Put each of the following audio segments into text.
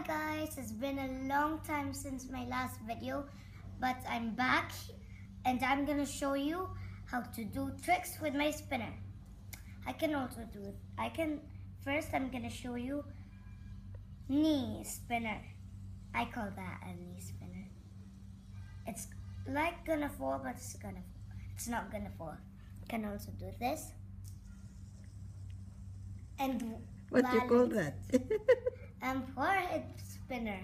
guys, it's been a long time since my last video, but I'm back and I'm gonna show you how to do tricks with my spinner. I can also do it. First I'm gonna show you knee spinner. I call that a knee spinner. It's like gonna fall, but it's not gonna fall. I can also do this. And what do you call that? Forehead spinner.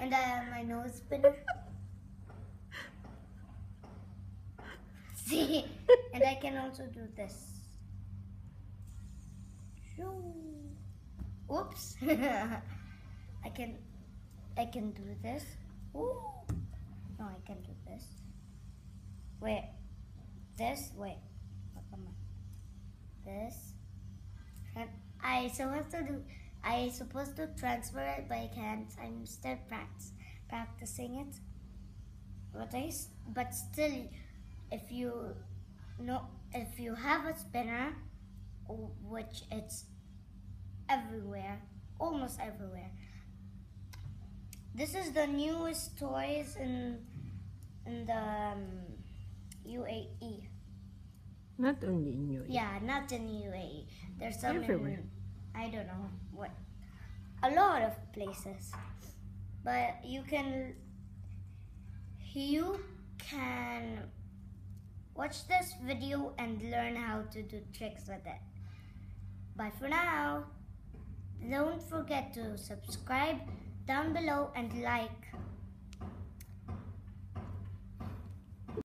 And my nose spinner. See? And I can also do this. Oops. I can do this. Ooh. No, I can do this. Wait. This. Wait. This. And I supposed to transfer it, but I can't. I'm still practicing it. But still, if you have a spinner, which it's everywhere, almost everywhere. This is the newest toys in the UAE. Not only in UAE. Yeah, not in UAE. There's some everywhere. I don't know what. A lot of places. But you can watch this video and learn how to do tricks with it. Bye for now. Don't forget to subscribe down below and like.